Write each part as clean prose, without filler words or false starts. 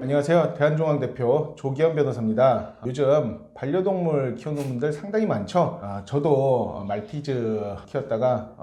안녕하세요. 대한종항 대표 조기현 변호사입니다. 요즘 반려동물 키우는 분들 상당히 많죠. 저도 말티즈 키웠다가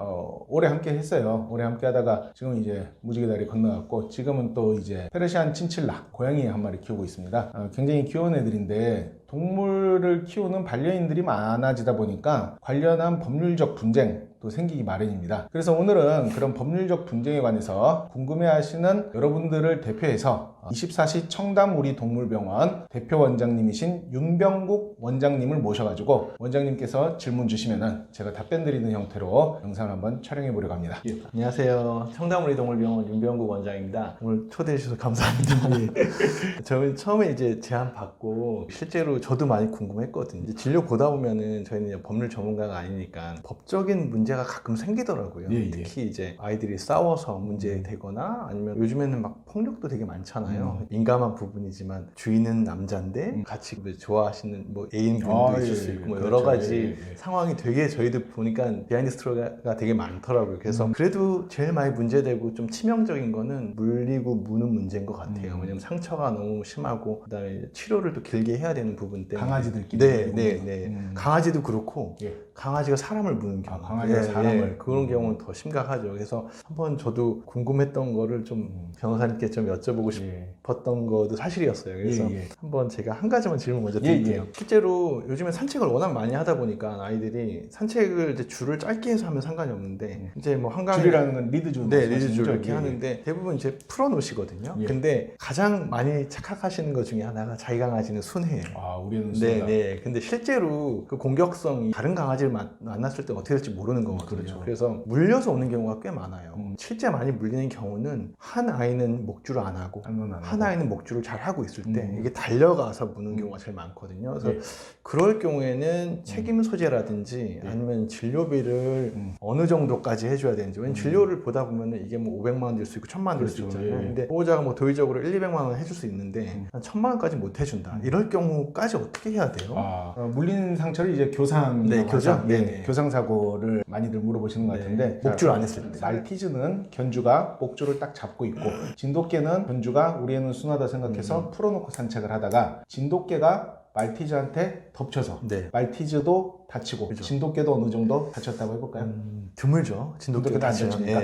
오래 함께 했어요. 오래 함께 하다가 지금 이제 무지개 다리 건너갔고, 지금은 또 이제 페르시안 친칠라 고양이 한 마리 키우고 있습니다. 굉장히 귀여운 애들인데, 동물을 키우는 반려인들이 많아지다 보니까 관련한 법률적 분쟁도 생기기 마련입니다. 그래서 오늘은 그런 법률적 분쟁에 관해서 궁금해하시는 여러분들을 대표해서 24시 청담 우리 동물병원 대표 원장님이신 윤병국 원장님을 모셔가지고 원장님께서 질문 주시면은 제가 답변 드리는 형태로 영상을 한번 촬영해 보려고 합니다. 안녕하세요. 청담 우리 동물병원 윤병국 원장입니다. 오늘 초대해 주셔서 감사합니다. 저는 처음에 이제 제안 받고 실제로 저도 많이 궁금했거든요. 이제 진료 보다 보면은 저희는 법률 전문가가 아니니까 법적인 문제가 가끔 생기더라고요. 특히 이제 아이들이 싸워서 문제되거나 아니면 요즘에는 막 폭력도 되게 많잖아요. 민감한 부분이지만 주인은 남자인데 같이 좋아하시는 뭐 애인분도 있을 수 있고 뭐 여러 가지 상황이 되게 저희도 보니까 비하인드 스토리가 되게 많더라고요. 그래서 그래도 제일 많이 문제되고 좀 치명적인 거는 물리고 무는 문제인 것 같아요. 왜냐면 상처가 너무 심하고 그다음에 치료를 또 길게 해야 되는 부분 때문에 강아지들끼리 강아지도 그렇고 강아지가 사람을 무는 경우 강아지가 사람을 그런 경우는 더 심각하죠. 그래서 한번 저도 궁금했던 거를 좀 변호사님께 좀 여쭤보고 싶었던 것도 사실이었어요. 그래서 한번 제가 한 가지만 질문 먼저 드릴게요. 실제로 요즘에 산책을 워낙 많이 하다 보니까 아이들이 산책을 이제 줄을 짧게 해서 하면 상관이 없는데 이제 뭐 한강 줄이라는 건 리드줄, 리드줄 이렇게 하는데 대부분 이제 풀어 놓으시거든요. 근데 가장 많이 착각하시는 것 중에 하나가 자기 강아지는 순해요. 우리는 순하다. 근데 실제로 그 공격성이 다른 강아지를 만났을 때 어떻게 될지 모르는 거거든요. 그래서 물려서 오는 경우가 꽤 많아요. 실제 많이 물리는 경우는 한 아이는 목줄을 안 하고 한 아이는 목줄을 잘 하고 있을 때 이게 달려가서 무는 경우가 제일 많거든요. 그래서 그럴 경우에는 책임 소재라든지 아니면 진료비를 어느 정도까지 해줘야 되는지. 왜냐면 진료를 보다 보면 이게 뭐 500만 원 될 수 있고 1000만 원 될 수 있잖아요. 근데 보호자가 뭐 도의적으로 1, 200만 원 해줄 수 있는데 한 1000만 원까지 못 해준다. 이럴 경우까지 어떻게 해야 돼요? 물린 상처를 이제 교상, 교상 사고를 많이들 물어보시는 것 같은데, 목줄 안 했을 때 말티즈는 견주가 목줄을 딱 잡고 있고, 진돗개는 견주가 우리 애는 순하다 생각해서 풀어놓고 산책을 하다가 진돗개가 말티즈한테 덮쳐서 말티즈도 다치고 진돗개도 어느 정도 다쳤다고 해볼까요? 드물죠. 진돗개가 다쳤습니까?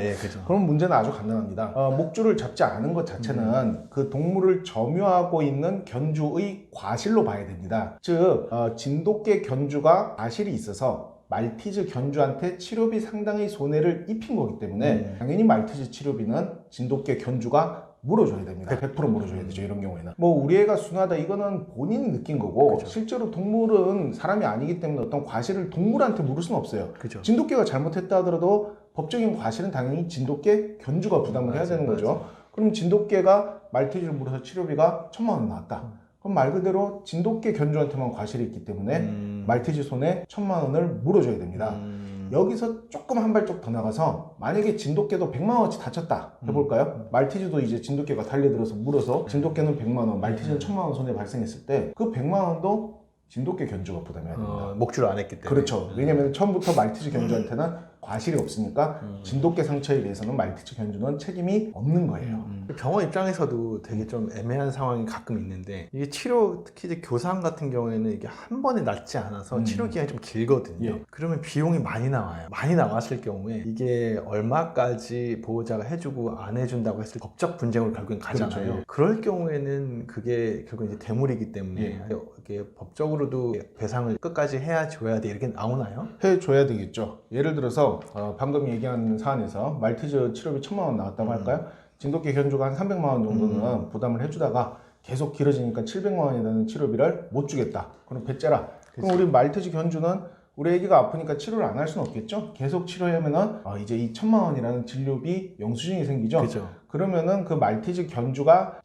그럼 문제는 아주 간단합니다. 목줄을 잡지 않은 것 자체는 그 동물을 점유하고 있는 견주의 과실로 봐야 됩니다. 즉 진돗개 견주가 과실이 있어서 말티즈 견주한테 치료비 상당히 손해를 입힌 거기 때문에 당연히 말티즈 치료비는 진돗개 견주가 물어줘야 됩니다. 100% 물어줘야 되죠. 이런 경우에는 뭐 우리 애가 순하다 이거는 본인이 느낀 거고, 실제로 동물은 사람이 아니기 때문에 어떤 과실을 동물한테 물을 수는 없어요. 진돗개가 잘못했다 하더라도 법적인 과실은 당연히 진돗개 견주가 부담을 해야 되는 거죠. 그럼 진돗개가 말티즈를 물어서 치료비가 1000만 원 나왔다. 그럼 말 그대로 진돗개 견주한테만 과실이 있기 때문에 말티즈 손에 1000만 원을 물어줘야 됩니다. 여기서 조금 한 발짝 더 나가서 만약에 진돗개도 100만 원어치 다쳤다 해볼까요? 말티즈도 이제 진돗개가 달려들어서 물어서 진돗개는 100만 원, 말티즈는 1000만 원 손해 발생했을 때 그 100만 원도 진돗개 견주가 부담해야 됩니다. 목줄을 안 했기 때문에. 그렇죠. 왜냐면 처음부터 말티즈 견주한테는 과실이 없으니까 진돗개 상처에 대해서는 말티즈 견주는 책임이 없는 거예요. 병원 입장에서도 되게 좀 애매한 상황이 가끔 있는데, 이게 치료, 특히 이제 교상 같은 경우에는 이게 한 번에 낫지 않아서 치료 기간이 좀 길거든요. 그러면 비용이 많이 나와요. 많이 나왔을 경우에 이게 얼마까지 보호자가 해주고 안 해준다고 했을 때 법적 분쟁으로 결국엔 가잖아요. 그럴 경우에는 그게 결국 이제 대물이기 때문에 이게 법적으로도 배상을 끝까지 해야 줘야 돼 이렇게 나오나요? 해줘야 되겠죠. 예를 들어서 방금 얘기한 사안에서 말티즈 치료비 1000만 원 나왔다고 할까요? 진돗개 견주가 한 300만 원 정도는 부담을 해주다가 계속 길어지니까 700만 원이 되는 치료비를 못 주겠다. 그럼 배째라. 그럼 우리 말티즈 견주는 우리 애기가 아프니까 치료를 안 할 수는 없겠죠? 계속 치료하면은 이제 이 1000만 원이라는 진료비 영수증이 생기죠? 그러면은 그 말티즈 견주가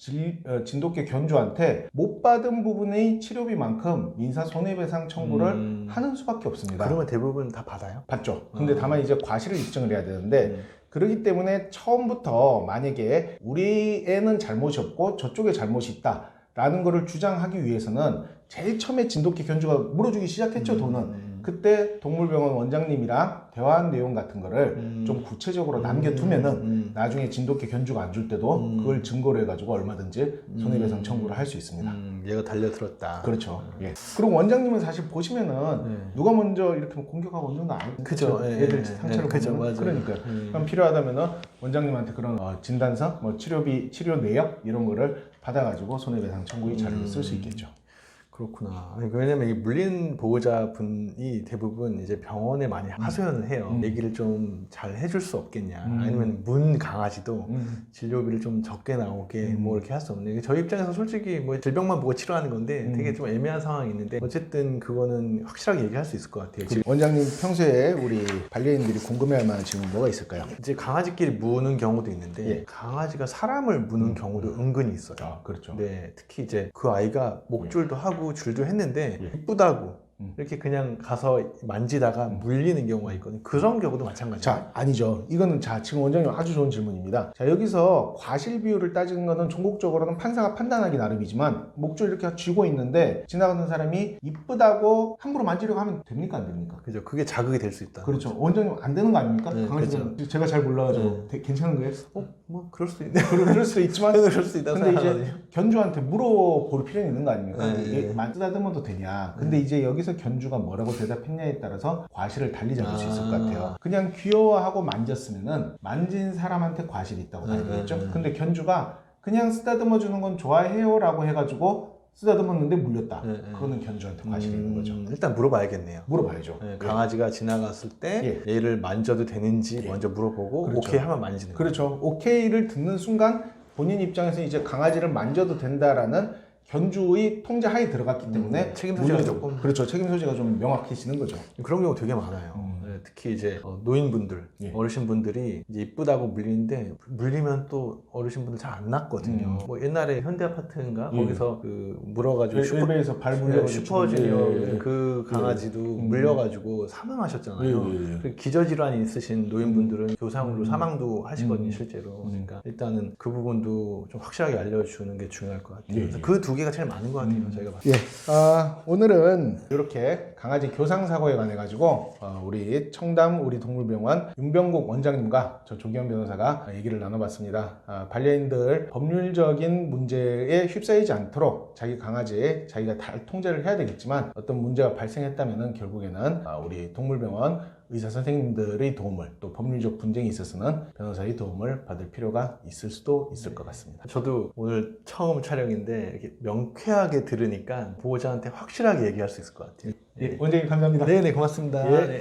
진돗개 견주한테 못 받은 부분의 치료비만큼 민사 손해배상 청구를 하는 수밖에 없습니다. 그러면 대부분 다 받아요? 받죠. 근데 다만 이제 과실을 입증을 해야 되는데 그렇기 때문에 처음부터 만약에 우리 애는 잘못이 없고 저쪽에 잘못이 있다 라는 거를 주장하기 위해서는 제일 처음에 진돗개 견주가 물어주기 시작했죠, 돈은. 그때 동물병원 원장님이랑 대화한 내용 같은 거를 좀 구체적으로 남겨두면은 나중에 진돗개 견주가 안 줄 때도 그걸 증거로 해가지고 얼마든지 손해배상 청구를 할 수 있습니다. 얘가 달려들었다. 그렇죠. 예. 그리고 원장님은 사실 보시면은 네. 누가 먼저 이렇게 공격하고 오는 건 아니고 그죠. 예, 애들 예, 상처를 예, 그죠, 보면 맞아요. 그러니까요. 그럼 필요하다면은 원장님한테 그런 진단서, 뭐 치료비, 치료 내역 이런 거를 받아가지고 손해배상 청구의 자료를 쓸 수 있겠죠. 그렇구나. 왜냐면 이 물린 보호자분이 대부분 이제 병원에 많이 하소연을 해요. 얘기를 좀 잘 해줄 수 없겠냐. 아니면 문 강아지도 진료비를 좀 적게 나오게 뭐 이렇게 할 수 없네. 저희 입장에서 솔직히 뭐 질병만 보고 치료하는 건데 되게 좀 애매한 상황이 있는데 어쨌든 그거는 확실하게 얘기할 수 있을 것 같아요. 지금 원장님 평소에 우리 반려인들이 궁금해할 만한 질문 뭐가 있을까요? 이제 강아지끼리 무는 경우도 있는데 예. 강아지가 사람을 무는 경우도 은근히 있어요. 아, 그렇죠. 네, 특히 이제 그 아이가 목줄도 하고 줄도 했는데 이쁘다고 이렇게 그냥 가서 만지다가 물리는 경우가 있거든요. 그런 경우도 마찬가지예요. 자, 아니죠. 이거는 지금 원장님 아주 좋은 질문입니다. 자, 여기서 과실 비율을 따지는 거는 종국적으로는 판사가 판단하기 나름이지만 목줄 이렇게 쥐고 있는데 지나가는 사람이 이쁘다고 함부로 만지려고 하면 됩니까? 안 됩니까? 그죠? 그게 자극이 될 수 있다. 그렇죠. 원장님 안 되는 거 아닙니까? 네, 강아지는 제가 잘 몰라가지고 괜찮은 거예요? 뭐 그럴 수 있네. 그럴 수도 있지만 그럴 수 있다. 근데 이제 견주한테 물어볼 필요는 있는 거 아닙니까? 네, 이게 네. 만쓰다듬어도 되냐? 근데 이제 여기서 견주가 뭐라고 대답했냐에 따라서 과실을 달리 잡을 수 있을 것 같아요. 그냥 귀여워하고 만졌으면은 만진 사람한테 과실이 있다고 봐야 되겠죠? 근데 견주가 그냥 쓰다듬어 주는 건 좋아해요라고 해가지고 쓰다듬었는데 물렸다. 그거는 견주한테 과실이 있는 거죠. 일단 물어봐야겠네요. 물어봐야죠. 네, 강아지가 지나갔을 때 얘를 만져도 되는지 먼저 물어보고 그렇죠. 오케이 하면 만지는 거예요. 그렇죠. 오케이를 듣는 순간 본인 입장에서 이제 강아지를 만져도 된다라는 견주의 통제하에 들어갔기 때문에 책임 소지가 물려도- 조금 그렇죠. 책임 소지가 좀 명확해지는 거죠. 그런 경우 되게 많아요. 네, 특히 이제 노인분들, 예. 어르신분들이 이제 이쁘다고 물리는데 물리면 또 어르신분들 잘 안 낫거든요. 뭐 옛날에 현대아파트인가 거기서 그 물어가지고 일베에서 발 물려가지고 슈퍼주니어 예, 예. 그 강아지도 물려가지고 사망하셨잖아요. 그 기저질환이 있으신 노인분들은 교상으로 사망도 하시거든요, 실제로. 그러니까 일단은 그 부분도 좀 확실하게 알려주는 게 중요할 것 같아요. 그래서 그 두 개가 제일 많은 것 같아요, 저희가 봤을 때. 예. 오늘은 이렇게 강아지 교상 사고에 관해 가지고 우리 청담 우리 동물병원 윤병국 원장님과 저 조기현 변호사가 얘기를 나눠봤습니다. 반려인들 법률적인 문제에 휩싸이지 않도록 자기 강아지에 자기가 다 통제를 해야 되겠지만 어떤 문제가 발생했다면은 결국에는 우리 동물병원 의사 선생님들의 도움을 또 법률적 분쟁이 있어서는 변호사의 도움을 받을 필요가 있을 수도 있을 것 같습니다. 저도 오늘 처음 촬영인데 이렇게 명쾌하게 들으니까 보호자한테 확실하게 얘기할 수 있을 것 같아요. 원장님 감사합니다. 네네, 고맙습니다. 예. 네.